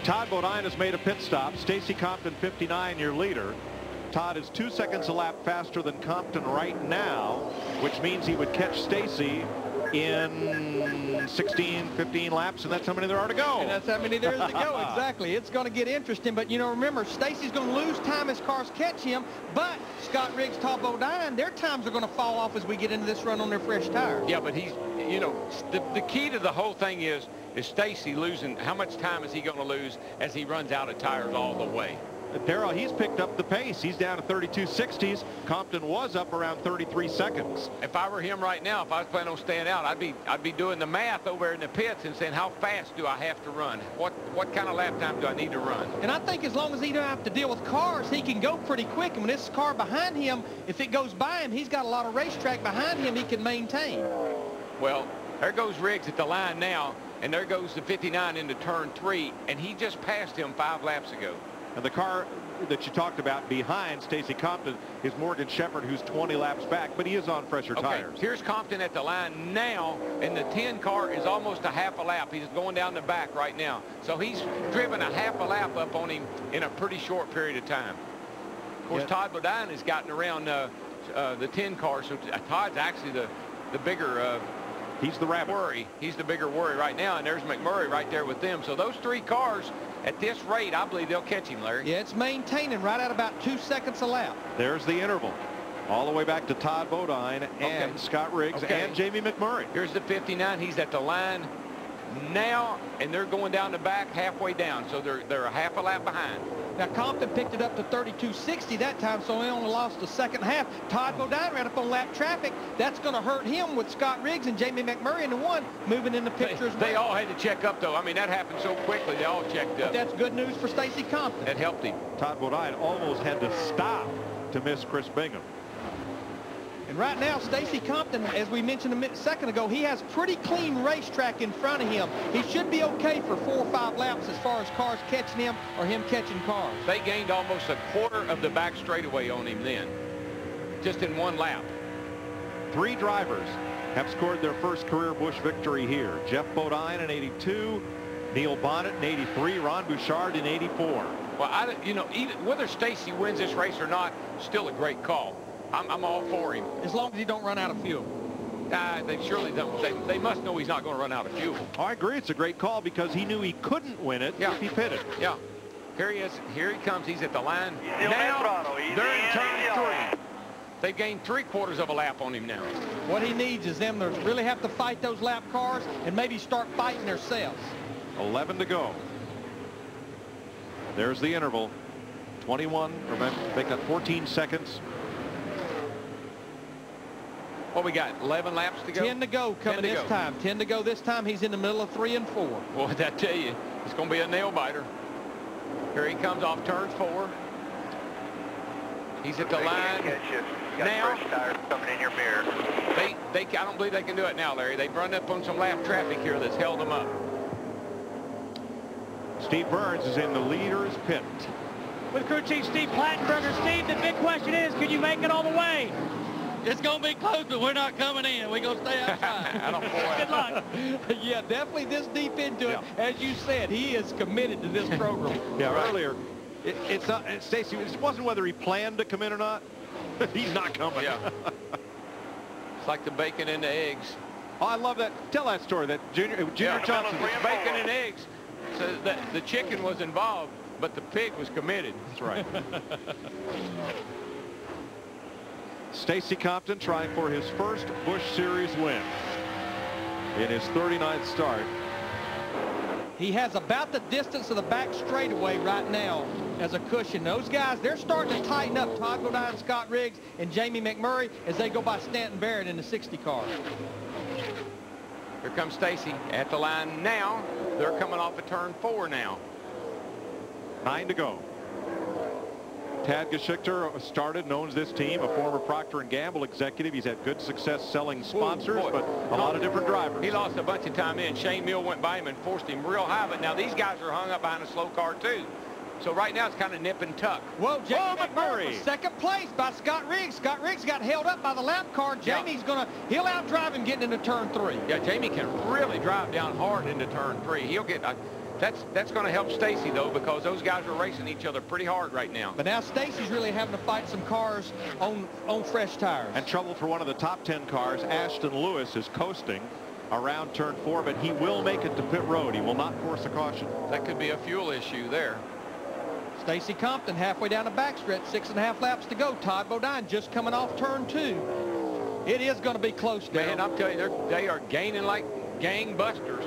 Todd Bodine has made a pit stop. Stacy Compton, 59, your leader. Todd is 2 seconds a lap faster than Compton right now, which means he would catch Stacy in 16, 15 laps, and that's how many there are to go. And that's how many there is to go, exactly. It's going to get interesting, but, you know, remember, Stacy's going to lose time as cars catch him, but Scott Riggs, Todd Bodine, their times are going to fall off as we get into this run on their fresh tires. Yeah, but he's, you know, the key to the whole thing is Stacy losing. How much time is he going to lose as he runs out of tires all the way? Darrell, he's picked up the pace. He's down to 32.60s. Compton was up around 33 seconds. If I were him right now, if I was planning on staying out, I'd be doing the math over in the pits and saying, how fast do I have to run? What kind of lap time do I need to run? And I think as long as he don't have to deal with cars, he can go pretty quick. And when this car behind him, if it goes by him, he's got a lot of racetrack behind him he can maintain. Well, there goes Riggs at the line now, and there goes the 59 into turn 3, and he just passed him 5 laps ago. And the car that you talked about behind Stacy Compton is Morgan Shepherd, who's 20 laps back, but he is on fresher tires. Here's Compton at the line now, and the 10 car is almost a half a lap. He's going down the back right now. So he's driven a half a lap up on him in a pretty short period of time. Of course, Todd Bodine has gotten around the 10 car, so Todd's actually the bigger he's the rabbit. Worry. He's the bigger worry right now, and there's McMurray right there with them. So those 3 cars, at this rate, I believe they'll catch him, Larry. Yeah, it's maintaining right at about 2 seconds a lap. There's the interval. All the way back to Todd Bodine and Scott Riggs and Jamie McMurray. Here's the 59. He's at the line now, and they're going down the back halfway down. So they're a half a lap behind. Now, Compton picked it up to 32.60 that time, so he only lost the second half. Todd Bodine ran up on lap traffic. That's going to hurt him with Scott Riggs and Jamie McMurray in the one moving in the picture as well. They all had to check up, though. I mean, that happened so quickly. They all checked up. But that's good news for Stacy Compton. That helped him. Todd Bodine almost had to stop to miss Chris Bingham. And right now, Stacy Compton, as we mentioned a second ago, he has pretty clean racetrack in front of him. He should be okay for 4 or 5 laps as far as cars catching him or him catching cars. They gained almost a quarter of the back straightaway on him then, just in 1 lap. 3 drivers have scored their first career Busch victory here. Jeff Bodine in 82, Neil Bonnet in 83, Ron Bouchard in 84. Well, you know, even whether Stacy wins this race or not, still a great call. I'm all for him. As long as he don't run out of fuel. They surely don't. They must know he's not going to run out of fuel. I agree. It's a great call because he knew he couldn't win it if he pitted. Yeah. Here he is. Here he comes. He's at the line. Now, they're in turn 3. They've gained 3/4 of a lap on him now. What he needs is them to really have to fight those lap cars and maybe start fighting themselves. 11 to go. There's the interval. 21, remember, make that 14 seconds. What we got, 11 laps to go? 10 to go coming this time. 10 to go this time. He's in the middle of 3 and 4. Well, I tell you, it's going to be a nail biter. Here he comes off turn 4. He's at the line. Now, fresh tires coming in your mirror. I don't believe they can do it now, Larry. They've run up on some lap traffic here that's held them up. Steve Burns is in the leader's pit. With crew chief Steve Plattenberger. Steve, the big question is, can you make it all the way? It's going to be close, but we're not coming in. We're going to stay outside. I don't know. Good luck. Yeah, definitely this deep into it. As you said, he is committed to this program. Earlier, it's not, Stacy, it wasn't whether he planned to come in or not. He's not coming. Yeah. It's like the bacon and the eggs. Oh, I love that. Tell that story, that Junior Johnson. It's bacon and eggs. So the chicken was involved, but the pig was committed. That's right. Stacy Compton trying for his first Busch Series win in his 39th start. He has about the distance of the back straightaway right now as a cushion. Those guys, they're starting to tighten up. Todd Bodine, Scott Riggs, and Jamie McMurray as they go by Stanton Barrett in the 60 car. Here comes Stacy at the line now. They're coming off of turn 4 now. 9 to go. Tad Geschichter started and owns this team, a former Procter & Gamble executive. He's had good success selling sponsors, but a lot of different drivers. He lost a bunch of time in. Shane Mill went by him and forced him real high, but now these guys are hung up behind a slow car too. So right now it's kind of nip and tuck. Whoa, Jamie McMurray. was second place by Scott Riggs. Scott Riggs got held up by the lap car. Jamie's he'll outdrive him getting into turn 3. Yeah, Jamie can really drive down hard into turn 3. He'll get, that's going to help Stacy though, because those guys are racing each other pretty hard right now. But now Stacy's really having to fight some cars on fresh tires. And trouble for one of the top 10 cars. Ashton Lewis is coasting around turn 4, but he will make it to pit road. He will not force a caution. That could be a fuel issue there. Stacy Compton halfway down the backstretch, 6.5 laps to go. Todd Bodine just coming off turn 2. It is going to be close, Darryl. Man, I'm telling you, they are gaining like gangbusters.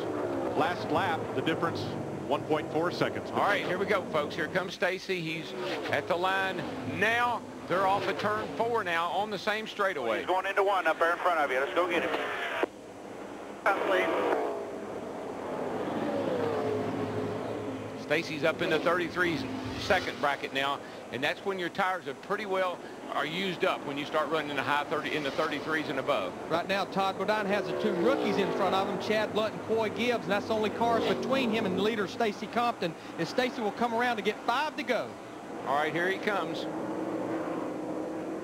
Last lap, the difference 1.4 seconds. All right, here we go, folks. Here comes Stacy. He's at the line now. They're off of turn 4 now on the same straightaway. He's going into 1 up there in front of you. Let's go get him. Stacy's up in the 33 second bracket now, and that's when your tires are used up when you start running in the high 30 in the 33s and above. Right now, Todd Bodine has the 2 rookies in front of him, Chad Blunt and Coy Gibbs, and that's the only cars between him and the leader, Stacy Compton. And Stacy will come around to get 5 to go. All right, here he comes.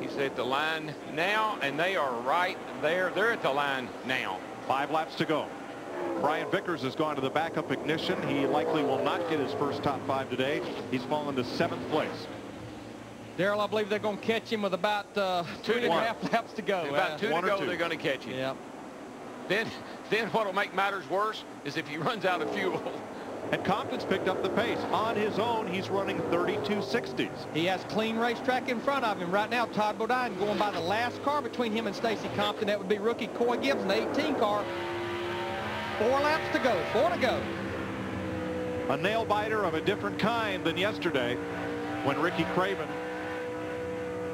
He's at the line now, and they are right there. They're at the line now. 5 laps to go. Brian Vickers has gone to the backup ignition. He likely will not get his first top 5 today. He's fallen to 7th place. Darryl, I believe they're going to catch him with about 2.5 laps to go. About 2 to go, they're going to catch him. Yep. Then what will make matters worse is if he runs out of fuel. And Compton's picked up the pace. On his own, he's running 32.60s. He has clean racetrack in front of him. Right now, Todd Bodine going by the last car between him and Stacy Compton. That would be rookie Coy Gibbs in the 18 car. 4 laps to go. 4 to go. A nail biter of a different kind than yesterday when Ricky Craven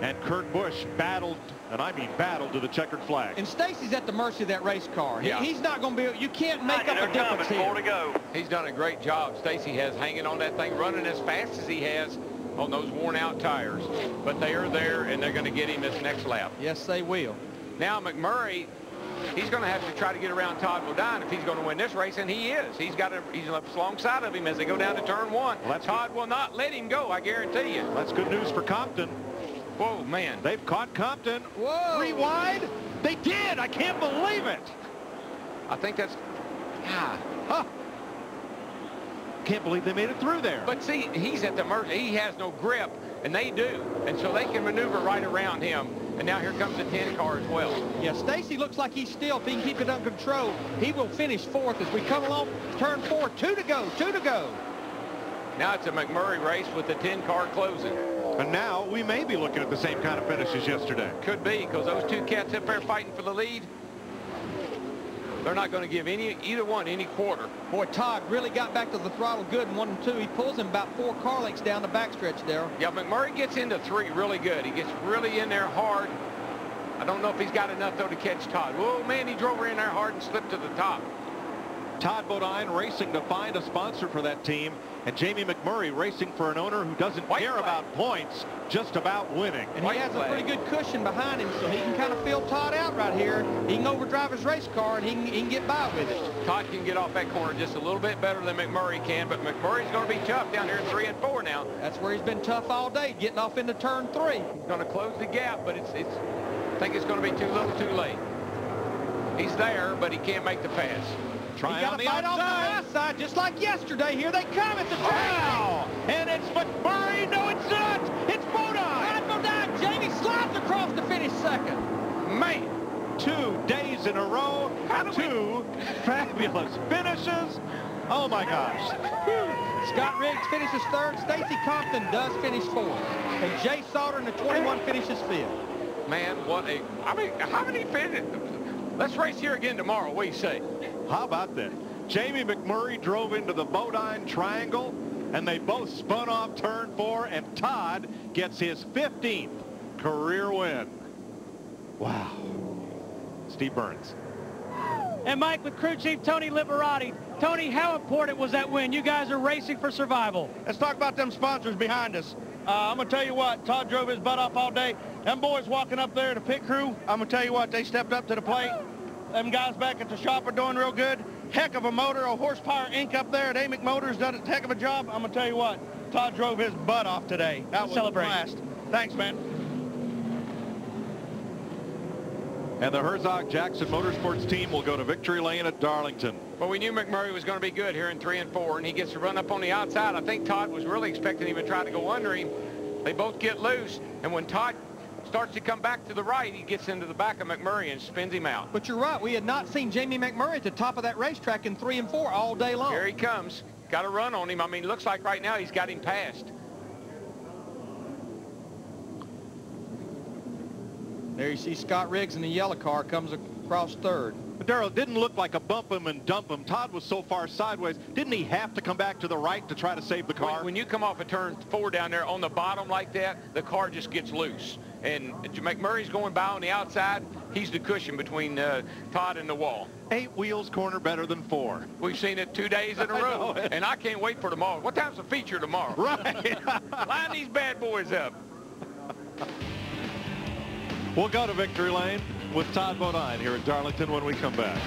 and Kurt Busch battled, and I mean battled, to the checkered flag. And Stacy's at the mercy of that race car. Yeah. He's not going to be, you can't make up a difference here. 4 to go. He's done a great job. Stacy has hanging on that thing, running as fast as he has on those worn out tires. But they are there, and they're going to get him this next lap. Yes, they will. Now McMurray, he's going to have to try to get around Todd Bodine if he's going to win this race, and he is. He's alongside of him as they go down to turn 1. Well, Todd will not let him go, I guarantee you. That's good news for Compton. Whoa, man. They've caught Compton. Whoa. 3 wide. They did. I can't believe it. I think that's, Huh. Can't believe they made it through there. But see, he's at the mercy. He has no grip, and they do. And so they can maneuver right around him. And now here comes the 10 car as well. Yeah, Stacy looks like he's still, if he can keep it under control, he will finish 4th as we come along turn 4. 2 to go. 2 to go. Now it's a McMurray race with the 10 car closing. And now we may be looking at the same kind of finish as yesterday. Could be, because those 2 cats up there fighting for the lead, they're not going to give either one any quarter. Boy, Todd really got back to the throttle good in 1 and 2. He pulls him about 4 car lengths down the backstretch there. Yeah, McMurray gets into 3 really good. He gets really in there hard. I don't know if he's got enough, though, to catch Todd. Oh, man, he drove her in there hard and slipped to the top. Todd Bodine racing to find a sponsor for that team, and Jamie McMurray racing for an owner who doesn't care about points, just about winning. And he has a pretty good cushion behind him, so he can kind of feel Todd out right here. He can overdrive his race car, and he can get by with it. Todd can get off that corner just a little bit better than McMurray can, but McMurray's going to be tough down here in 3 and 4 now. That's where he's been tough all day, getting off into turn 3. He's going to close the gap, but I think it's going to be too little too late. He's there, but he can't make the pass. He got to fight off the high side, just like yesterday. Here they come at the track. Wow! And it's McMurray. No, it's not. It's Bodine. Bodine. Jamie slides across to finish 2nd. Man, 2 days in a row. 2 fabulous finishes. Oh, my gosh. Scott Riggs finishes 3rd. Stacy Compton does finish 4th. And Jay Sauter in the 21 finishes 5th. Man, how many finishes? Let's race here again tomorrow. What do you say? How about that? Jamie McMurray drove into the Bodine triangle, and they both spun off turn 4, and Todd gets his 15th career win. Wow. Steve Burns. And Mike with crew chief Tony Liberati. Tony, how important was that win? You guys are racing for survival. Let's talk about them sponsors behind us. I'm going to tell you what, Todd drove his butt off all day. Them boys walking up there, the pit crew, I'm going to tell you what, they stepped up to the plate. Them guys back at the shop are doing real good. Heck of a motor, a horsepower Inc. up there at Amick Motors done a heck of a job. I'm going to tell you what, Todd drove his butt off today. That was a blast. Thanks, man. And the Herzog-Jackson Motorsports team will go to victory lane at Darlington. Well, we knew McMurray was going to be good here in 3 and 4, and he gets to run up on the outside. I think Todd was really expecting him to try to go under him. They both get loose, and when Todd starts to come back to the right, he gets into the back of McMurray and spins him out. But you're right. We had not seen Jamie McMurray at the top of that racetrack in 3 and 4 all day long. Here he comes. Got a run on him. I mean, looks like right now he's got him passed. There you see Scott Riggs in the yellow car comes across third. But Darrell, didn't look like a bump him and dump him. Todd was so far sideways. Didn't he have to come back to the right to try to save the car? When you come off of turn 4 down there on the bottom like that, the car just gets loose. And McMurray's going by on the outside. He's the cushion between Todd and the wall. 8 wheels corner better than 4. We've seen it 2 days in a row, and I can't wait for tomorrow. What time's the feature tomorrow? Right. Line these bad boys up. We'll go to victory lane with Todd Bodine here at Darlington when we come back.